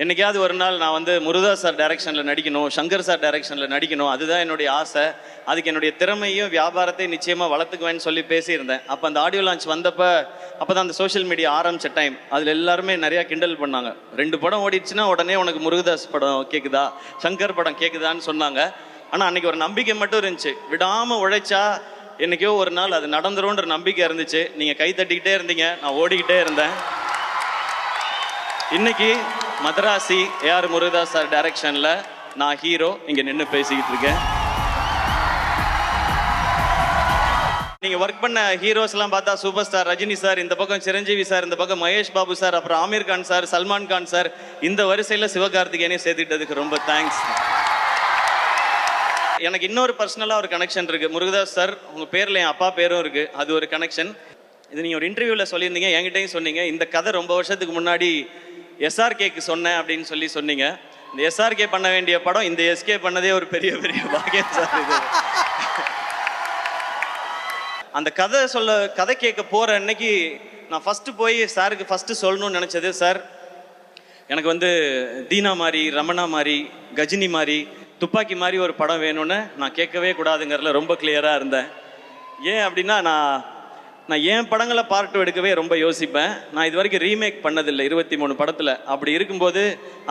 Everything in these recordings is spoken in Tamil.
என்னைக்காவது ஒரு நாள் நான் வந்து முருகதாஸ் சார் டைரக்ஷனில் நடிக்கணும், சங்கர் சார் டைரக்ஷனில் நடிக்கணும், அதுதான் என்னுடைய ஆசை. அதுக்கு என்னுடைய திறமையும் வியாபாரத்தையும் நிச்சயமாக வளர்த்துக்குவேன்னு சொல்லி பேசியிருந்தேன். அப்போ அந்த ஆடியோ லான்ச் வந்தப்போ அப்போ தான் அந்த சோஷியல் மீடியா ஆரம்பித்த டைம். அதில் எல்லாருமே நிறையா கிண்டல் பண்ணாங்க. 2 படம் ஓடிடுச்சுன்னா உடனே உனக்கு முருகதாஸ் படம் கேட்குதா, சங்கர் படம் கேட்குதான்னு சொன்னாங்க. ஆனால் அன்றைக்கி ஒரு நம்பிக்கை மட்டும் இருந்துச்சு. விடாமல் உழைச்சா என்றைக்கோ ஒரு நாள் அது நடந்துரும்ன்ற நம்பிக்கை இருந்துச்சு. நீங்கள் கை தட்டிக்கிட்டே இருந்தீங்க, நான் ஓடிக்கிட்டே இருந்தேன். இன்னைக்கு மதராசி ஏஆர் முருகதாஸ் சார் டைரக்ஷனில் நான் ஹீரோ இங்கே நின்று பேசிக்கிட்டு இருக்கேன். நீங்கள் ஒர்க் பண்ண ஹீரோஸ்லாம் பார்த்தா சூப்பர் ஸ்டார் ரஜினி சார், இந்த பக்கம் சிரஞ்சீவி சார், இந்த பக்கம் மகேஷ் பாபு சார், அப்புறம் ஆமீர் கான் சார், சல்மான் கான் சார், இந்த வரிசையில் சிவகார்த்திகேயனையும் சேர்த்துக்கிட்டதுக்கு ரொம்ப தேங்க்ஸ். எனக்கு இன்னொரு பர்சனலாக ஒரு கனெக்ஷன் இருக்குது. முருகதாஸ் சார் உங்கள் பேரில் என் அப்பா பேரும் இருக்குது, அது ஒரு கனெக்ஷன். இது நீங்கள் ஒரு இன்டர்வியூவில் சொல்லியிருந்தீங்க, என்கிட்டையும் சொன்னீங்க. இந்த கதை ரொம்ப வருஷத்துக்கு முன்னாடி எஸ்ஆர்கேக்கு சொன்னேன் அப்படின்னு சொன்னீங்க. இந்த எஸ்ஆர்கே பண்ண வேண்டிய படம் இந்த எஸ்கே பண்ணதே ஒரு பெரிய பெரிய பாக்கியம் சார். இது அந்த கதை கேட்க போகிற அன்னைக்கு நான் ஃபஸ்ட்டு போய் சாருக்கு ஃபஸ்ட்டு சொல்லணும்னு நினச்சது, சார் எனக்கு வந்து தீனா மாதிரி, ரமணா மாதிரி, கஜினி மாதிரி, துப்பாக்கி மாதிரி ஒரு படம் வேணும்னு நான் கேட்கவே கூடாதுங்கிறதுல ரொம்ப கிளியராக இருந்தேன். ஏன் அப்படின்னா நான் என் படங்களை பார்ட் 2 எடுக்கவே ரொம்ப யோசிப்பேன். நான் இது வரைக்கும் ரீமேக் பண்ணதில்லை 23 படத்தில். அப்படி இருக்கும்போது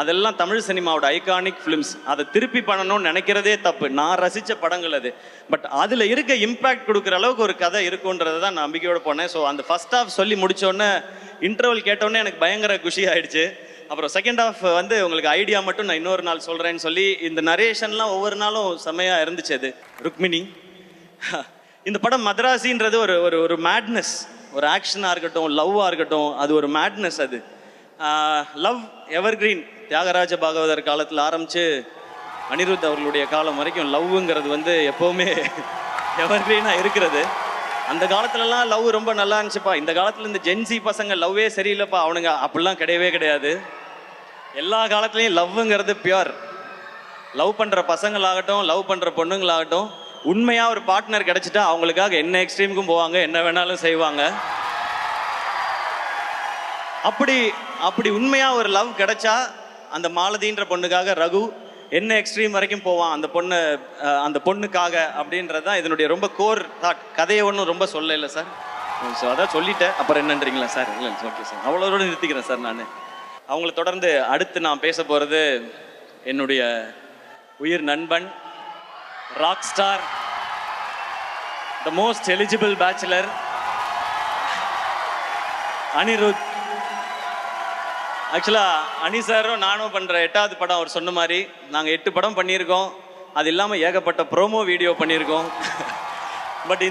அதெல்லாம் தமிழ் சினிமாவோட ஐகானிக் ஃபிலிம்ஸ். அதை திருப்பி பண்ணணும்னு நினைக்கிறதே தப்பு. நான் ரசித்த படங்கள் அது. பட் அதில் இருக்க இம்பேக்ட் கொடுக்குற அளவுக்கு ஒரு கதை இருக்குன்றதை தான் நான் நம்பிக்கையோடு போனேன். ஸோ அந்த ஃபர்ஸ்ட் ஹாஃப் சொல்லி முடித்தோடனே இன்டர்வல் கேட்டோடனே எனக்கு பயங்கர குஷி ஆகிடுச்சு. அப்புறம் செகண்ட் ஹாஃப் வந்து உங்களுக்கு ஐடியா மட்டும் நான் இன்னொரு நாள் சொல்கிறேன்னு சொல்லி இந்த நரேஷன்லாம் ஒவ்வொரு நாளும் செம்மையாக இருந்துச்சு. அது ருக்மிணி இந்த படம் மதராசின்றது ஒரு ஒரு ஒரு மேட்னஸ், ஒரு ஆக்ஷனாக இருக்கட்டும், லவ்வாக இருக்கட்டும், அது ஒரு மேட்னஸ். அது லவ் எவர்கிரீன். தியாகராஜ பாகவதர் காலத்தில் ஆரம்பித்து அனிருத் அவர்களுடைய காலம் வரைக்கும் லவ்ங்கிறது வந்து எப்போவுமே எவர்கிரீனாக இருக்கிறது. அந்த காலத்துலலாம் லவ் ரொம்ப நல்லா இருந்துச்சுப்பா. இந்த காலத்தில் இந்த ஜென்சி பசங்க லவ்வே சரியில்லைப்பா அவனுங்க, அப்படிலாம் கிடையவே கிடையாது. எல்லா காலத்துலேயும் லவ்ங்கிறது பியூர். லவ் பண்ணுற பசங்களாகட்டும், லவ் பண்ணுற பொண்ணுங்களாகட்டும், உண்மையாக ஒரு பார்ட்னர் கிடைச்சிட்டா அவங்களுக்காக என்ன எக்ஸ்ட்ரீமுக்கும் போவாங்க, என்ன வேணாலும் செய்வாங்க. அப்படி உண்மையாக ஒரு லவ் கிடைச்சா அந்த மாலதின்ற பொண்ணுக்காக ரகு என்ன எக்ஸ்ட்ரீம் வரைக்கும் போவான் அந்த பொண்ணுக்காக அப்படின்றது தான் இதனுடைய ரொம்ப கோர் தாட். கதையை ஒன்றும் ரொம்ப சொல்லலை சார். ஸோ அதான் சொல்லிட்டேன், அப்புறம் என்னன்றீங்களா சார்? இல்லை ஓகே சார், அவ்வளோட நிறுத்திக்கிறேன் சார். நான் அவங்கள தொடர்ந்து அடுத்து நான் பேச போகிறது என்னுடைய உயிர் நண்பன், rock star, the most eligible bachelor, Anirudh. ஆக்சுவலாக அனி சாரும் நானும் பண்ணுற 8வது படம் அவர் சொன்ன மாதிரி நாங்கள் 8 படம் பண்ணியிருக்கோம். அது இல்லாமல் ஏகப்பட்ட ப்ரோமோ வீடியோ பண்ணியிருக்கோம். பட்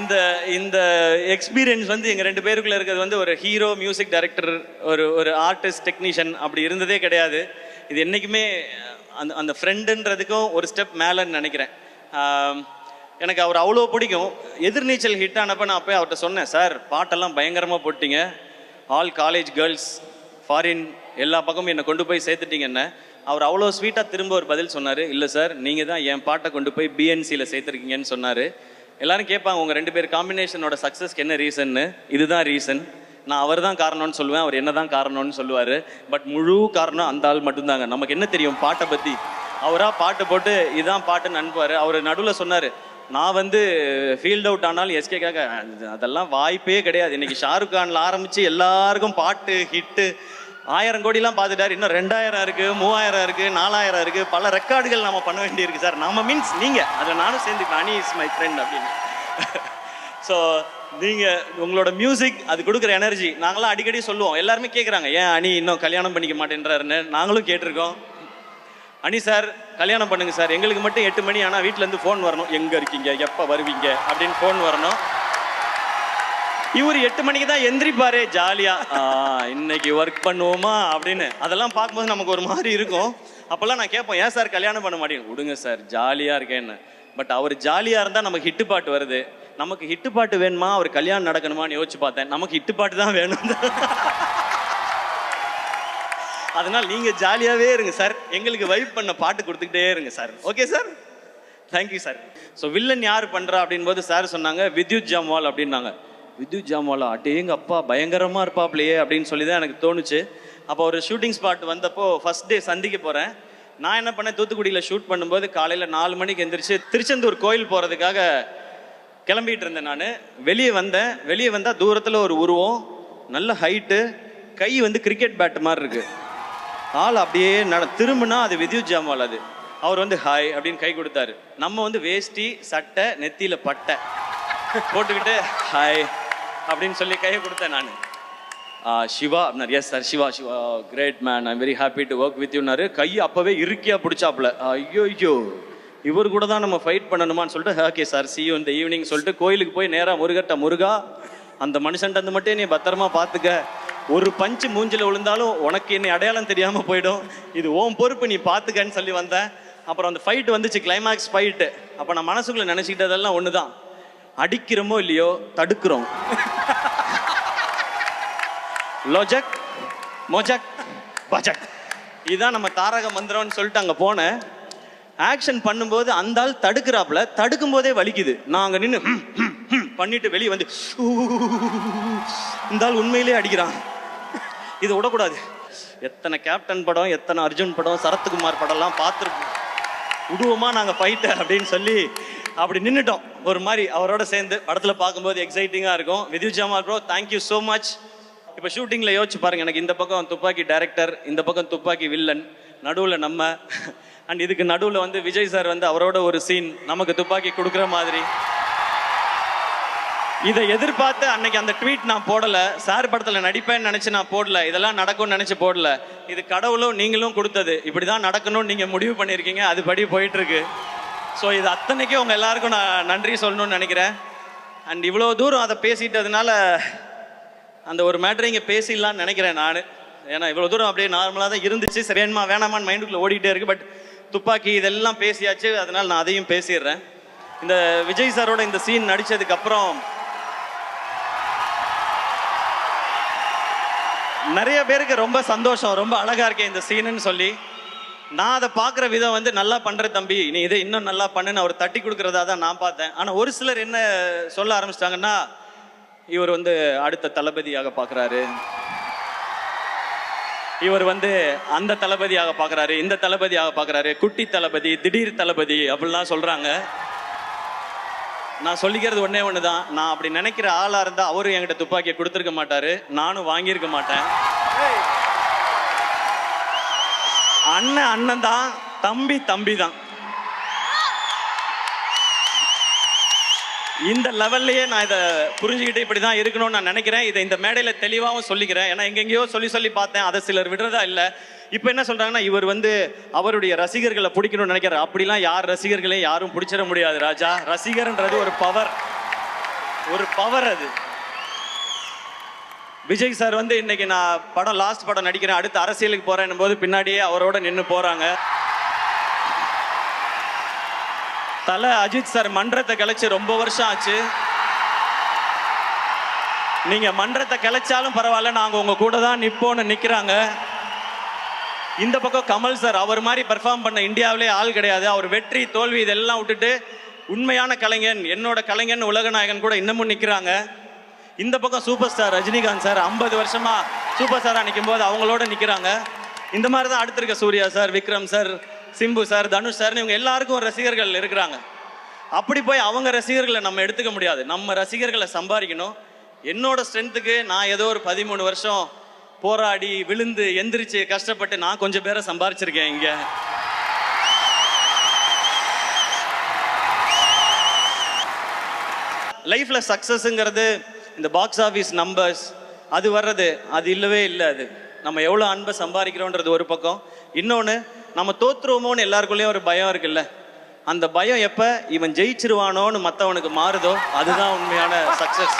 இந்த எக்ஸ்பீரியன்ஸ் வந்து எங்கள் 2 பேருக்குள்ளே இருக்கிறது வந்து ஒரு ஹீரோ, மியூசிக் டைரக்டர், ஒரு ஆர்டிஸ்ட், டெக்னீஷியன் அப்படி இருந்ததே கிடையாது. இது என்றைக்குமே அந்த ஃப்ரெண்டுன்றதுக்கும் ஒரு ஸ்டெப் மேலேன்னு நினைக்கிறேன். எனக்கு அவர் அவ்வளோ பிடிக்கும். எதிர்நீச்சல் ஹிட் ஆனப்போ நான் போய் அவர்கிட்ட சொன்னேன், சார் பாட்டெல்லாம் பயங்கரமாக போட்டிங்க, ஆல் காலேஜ் கேர்ள்ஸ், ஃபாரின் எல்லா பக்கமும் என்னை கொண்டு போய் சேர்த்துட்டீங்கன்னு. அவர் அவ்வளோ ஸ்வீட்டாக திரும்ப ஒரு பதில் சொன்னார், இல்லை சார் நீங்கள் தான் என் பாட்டை கொண்டு போய் பிஎன்சியில் சேர்த்துருக்கீங்கன்னு சொன்னார். எல்லோரும் கேட்பாங்க உங்கள் 2 பேர் காம்பினேஷனோட சக்ஸஸ்க்கு என்ன ரீசன்னு. இதுதான் ரீசன். நான் அவர் தான் காரணம்னு சொல்லுவேன், அவர் என்ன தான் காரணம்னு சொல்லுவார். பட் முழு காரணம் அந்த ஆள் மட்டும்தாங்க. நமக்கு என்ன தெரியும் பாட்டை பற்றி? அவராக பாட்டு போட்டு இதுதான் பாட்டுன்னு அனுப்புவார். அவர் நடுவில் சொன்னார், நான் வந்து ஃபீல்ட் அவுட் ஆனாலும் எஸ்கேக்காக அதெல்லாம் வாய்ப்பே கிடையாது. இன்றைக்கி ஷாருக் கானில் ஆரம்பித்து எல்லாருக்கும் பாட்டு ஹிட்டு 1000 கோடிலாம் பார்த்துட்டார். இன்னும் 2000 இருக்குது, 3000 இருக்குது, 4000 இருக்குது. பல ரெக்கார்டுகள் நம்ம பண்ண வேண்டியிருக்கு சார். நம்ம மீன்ஸ் நீங்கள், அதில் நானும் சேர்ந்துப்பேன். அனி இஸ் மை ஃப்ரெண்ட் அப்படின்னு. ஸோ நீங்கள் உங்களோட மியூசிக் அது கொடுக்குற எனர்ஜி நாங்களாம் அடிக்கடி சொல்லுவோம். எல்லாருமே கேட்குறாங்க, ஏன் அனி இன்னும் கல்யாணம் பண்ணிக்க மாட்டேன்றாருன்னு. நாங்களும் கேட்டிருக்கோம். அனி சார் கல்யாணம் பண்ணுங்க சார், எங்களுக்கு மட்டும் 8 மணி ஆனால் வீட்டிலேருந்து ஃபோன் வரணும், எங்கே இருக்கீங்க, எப்போ வருவீங்க அப்படின்னு ஃபோன் வரணும். இவர் 8 மணிக்கு தான் எந்திரிப்பாரு ஜாலியாக, இன்னைக்கு ஒர்க் பண்ணுவோமா அப்படின்னு. அதெல்லாம் பார்க்கும்போது நமக்கு ஒரு மாதிரி இருக்கும். அப்போல்லாம் நான் கேட்போம், ஏன் சார் கல்யாணம் பண்ண மாட்டேங்க? விடுங்க சார் ஜாலியாக இருக்கேன்னு. பட் அவர் ஜாலியாக இருந்தால் நமக்கு ஹிட்டு பாட்டு வருது. நமக்கு ஹிட்டு பாட்டு வேணுமா, அவர் கல்யாணம் நடக்கணுமான்னு யோசிச்சு பார்த்தேன். நமக்கு ஹிட்டு பாட்டு தான் வேணும். அதனால் நீங்கள் ஜாலியாகவே இருங்க சார், எங்களுக்கு வைப் பண்ண பாட்டு கொடுத்துக்கிட்டே இருங்க sir. Okay sir, thank you sir. So villain யார் பண்ணுறா அப்படின் போது சார் சொன்னாங்க வித்யுத் ஜாம்வால் அப்படின்னாங்க. வித்யுத் ஜாம்வாலா, அட்டேங்க அப்பா பயங்கரமாக இருப்பாப்லையே அப்படின்னு சொல்லி தான் எனக்கு தோணுச்சு. அப்போ ஒரு ஷூட்டிங் ஸ்பாட் வந்தப்போ ஃபர்ஸ்ட் டே சந்திக்க போகிறேன். நான் என்ன பண்ணேன், தூத்துக்குடியில் ஷூட் பண்ணும்போது காலையில் 4 மணிக்கு எந்திரிச்சு திருச்செந்தூர் கோயில் போகிறதுக்காக கிளம்பிட்டு இருந்தேன். நான் வெளியே வந்தால் தூரத்தில் ஒரு உருவம், நல்ல ஹைட்டு, கை வந்து கிரிக்கெட் பேட் மாதிரி இருக்கு. ஆள் அப்படியே திரும்பினா அது வித்யுத் ஜாமால். அது அவர் வந்து ஹாய் அப்படின்னு கை கொடுத்தாரு. நம்ம வந்து வேஷ்டி சட்டை நெத்தியில் பட்டை போட்டுக்கிட்டு ஹாய் அப்படின்னு சொல்லி கையை கொடுத்தேன். நான் சிவா அப்படின்னாரு. Yes sir, Siva great man, I'm very happy to work with யூனாரு. கை அப்போவே இறுக்கியா பிடிச்சாப்புல. ஐயோ இவர் கூட தான் நம்ம ஃபைட் பண்ணணுமான்னு சொல்லிட்டு ஓகே சார் சி யூ இந்த ஈவினிங் சொல்லிட்டு கோயிலுக்கு போய் நேராக முருகா அந்த மனுஷன்ட்டு மட்டும் நீ பத்திரமா பார்த்துக்க, ஒரு பஞ்சு மூஞ்சில் விழுந்தாலும் உனக்கு என்னை அடையாளம் தெரியாமல் போயிடும், இது ஓம் பொறுப்பு, நீ பார்த்துக்கன்னு சொல்லி வந்தேன். அப்புறம் அந்த ஃபைட் வந்துச்சு, கிளைமேக்ஸ் ஃபைட்டு. அப்போ நான் மனசுக்குள்ளே நினச்சிக்கிட்டதெல்லாம் ஒன்று தான், அடிக்கிறோமோ இல்லையோ தடுக்கிறோம். லோஜக் மோஜக் பஜக், இதுதான் நம்ம தாரக மந்திரம்னு சொல்லிட்டு அங்கே போனேன். ஆக்ஷன் பண்ணும்போது அந்த ஆள் தடுக்கிறாப்புல, தடுக்கும் போதே வலிக்குது. நான் அங்கே நின்று பண்ணிட்டு வெளியே வந்து இந்த ஆள் உண்மையிலே அடிக்கிறான், இதை விடக்கூடாது. எத்தனை கேப்டன் படம், எத்தனை அர்ஜுன் படம், சரத்குமார் படம்லாம் பார்த்துருப்போம். விடுவோமா நாங்கள் ஃபைட்டை அப்படின்னு சொல்லி அப்படி நின்றுட்டோம். ஒரு மாதிரி அவரோட சேர்ந்து படத்தில் பார்க்கும்போது எக்ஸைட்டிங்காக இருக்கும். Vidyut Jammwal bro, thank you so much. இப்போ ஷூட்டிங்கில் யோசிச்சு பாருங்க, எனக்கு இந்த பக்கம் துப்பாக்கி டைரக்டர், இந்த பக்கம் துப்பாக்கி வில்லன், நடுவில் நம்ம, அண்ட் இதுக்கு நடுவில் வந்து விஜய் சார் வந்து அவரோட ஒரு சீன் நமக்கு துப்பாக்கி கொடுக்குற மாதிரி. இதை எதிர்பார்த்து அன்னைக்கு அந்த ட்வீட் நான் போடலை. சார் படத்தில் நடிப்பேன்னு நினச்சி நான் போடல, இதெல்லாம் நடக்கும்னு நினச்சி போடல. இது கடவுளும் நீங்களும் கொடுத்தது, இப்படி தான் நடக்கணும்னு நீங்கள் முடிவு பண்ணியிருக்கீங்க, அதுபடி போயிட்டுருக்கு. ஸோ இது அத்தனைக்கும் உங்கள் எல்லாருக்கும் நான் நன்றி சொல்லணும்னு நினைக்கிறேன். அண்ட் இவ்வளோ தூரம் அதை பேசிட்டதுனால அந்த ஒரு மேட்ரை இங்கே பேசிடலான்னு நினைக்கிறேன் நான். ஏன்னா இவ்வளோ தூரம் அப்படியே நார்மலாக தான் இருந்துச்சு, சரியானுமா வேணாமான்னு மைண்டுக்குள்ளே ஓடிக்கிட்டே இருக்குது. பட் துப்பாக்கி இதெல்லாம் பேசியாச்சு, அதனால் நான் அதையும் பேசிடுறேன். இந்த விஜய் சாரோட இந்த சீன் நடித்ததுக்கப்புறம் நிறைய பேருக்கு ரொம்ப சந்தோஷம், ரொம்ப அழகாக இருக்கேன் இந்த சீனுன்னு சொல்லி. நான் அதை பார்க்குற விதம் வந்து நல்லா பண்ணுற தம்பி, நீ இதை இன்னும் நல்லா பண்ணுன்னு அவர் தட்டி கொடுக்குறதா தான் நான் பார்த்தேன். ஆனால் ஒரு சிலர் என்ன சொல்ல ஆரம்பிச்சிட்டாங்கன்னா, இவர் வந்து அடுத்த தளபதியாக பார்க்குறாரு, இவர் வந்து அந்த தளபதியாக பார்க்குறாரு, இந்த தளபதியாக பார்க்குறாரு, குட்டி தளபதி, திடீர் தளபதி அப்படிலாம் சொல்கிறாங்க. நான் சொல்லிக்கிறது ஒன்றே ஒன்று தான், நான் அப்படி நினைக்கிற ஆளாக இருந்தால் அவரும் என்கிட்ட துப்பாக்கியை கொடுத்துருக்க மாட்டார், நானும் வாங்கியிருக்க மாட்டேன். அண்ணன் அண்ணன் தான், தம்பி தம்பி தான். இந்த லெவல்லையே நான் இதை புரிஞ்சுக்கிட்டு இப்படி தான் இருக்கணும்னு நான் நினைக்கிறேன். இதை இந்த மேடையில் தெளிவாகவும் சொல்லிக்கிறேன். ஏன்னா எங்கெங்கேயோ சொல்லி பார்த்தேன், அதை சிலர் விடுறதா இல்லை. இப்போ என்ன சொல்கிறாங்கன்னா, இவர் வந்து அவருடைய ரசிகர்களை பிடிக்கணும்னு நினைக்கிறார். அப்படிலாம் யார் ரசிகர்களையும் யாரும் பிடிச்சிட முடியாது ராஜா. ரசிகர்ன்றது ஒரு பவர், ஒரு பவர் அது. விஜய் சார் வந்து இன்னைக்கு நான் படம் லாஸ்ட் படம் நடிக்கிறேன், அடுத்து அரசியலுக்கு போகிறேன் போது பின்னாடியே அவரோட நின்று போகிறாங்க. தலை அஜித் சார் மன்றத்தை கிளச்சி ரொம்ப வருஷம் ஆச்சு. நீங்க மன்றத்தை கிளச்சாலும் பரவாயில்ல, நாங்கள் உங்க கூட தான் நிற்போன்னு நிற்கிறாங்க. இந்த பக்கம் கமல் சார், அவர் மாதிரி பெர்ஃபார்ம் பண்ண இந்தியாவிலே ஆள் கிடையாது. அவர் வெற்றி தோல்வி இதெல்லாம் விட்டுட்டு உண்மையான கலைஞன், என்னோட கலைஞன், உலகநாயகன் கூட இன்னமும் நிற்கிறாங்க. இந்த பக்கம் சூப்பர் ஸ்டார் ரஜினிகாந்த் சார் 50 வருஷமா சூப்பர் ஸ்டாராக நிற்கும் போது அவங்களோட நிற்கிறாங்க. இந்த மாதிரி தான் அடுத்து இருக்க Suriya sir, Vikram sir, Simbu sir, Dhanush sir, இவங்க எல்லாருக்கும் ரசிகர்கள் இருக்கிறாங்க. அப்படி போய் அவங்க ரசிகர்களை நம்ம எடுத்துக்க முடியாது, நம்ம ரசிகர்களை சம்பாதிக்கணும். என்னோட ஸ்ட்ரென்த்துக்கு நான் ஏதோ ஒரு 13 வருஷம் போராடி விழுந்து எந்திரிச்சு கஷ்டப்பட்டு நான் கொஞ்சம் பேரை சம்பாதிச்சிருக்கேன். இங்க லைஃப்ல சக்சஸ்ங்கிறது இந்த பாக்ஸ் ஆஃபீஸ் நம்பர்ஸ் அது வர்றது அது இல்லவே இல்லை. அது நம்ம எவ்வளோ அன்பை சம்பாதிக்கிறோன்றது ஒரு பக்கம். இன்னொன்று, நம்ம தோற்றுருவோமோன்னு எல்லாருக்குள்ளேயும் ஒரு பயம் இருக்குல்ல, அந்த பயம் எப்போ இவன் ஜெயிச்சிருவானோன்னு மற்றவனுக்கு மாறுதோ அதுதான் உண்மையான சக்ஸஸ்.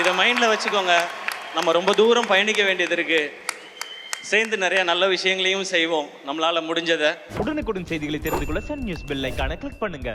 இதை மைண்டில் வச்சுக்கோங்க. நம்ம ரொம்ப தூரம் பயணிக்க வேண்டியது இருக்கு, சேர்ந்து நிறைய நல்ல விஷயங்களையும் செய்வோம் நம்மளால முடிஞ்சதை. உடனுக்குடன் செய்திகளை தெரிந்து கொள்ள சன் நியூஸ் பெல் ஐகானை கிளிக் பண்ணுங்க.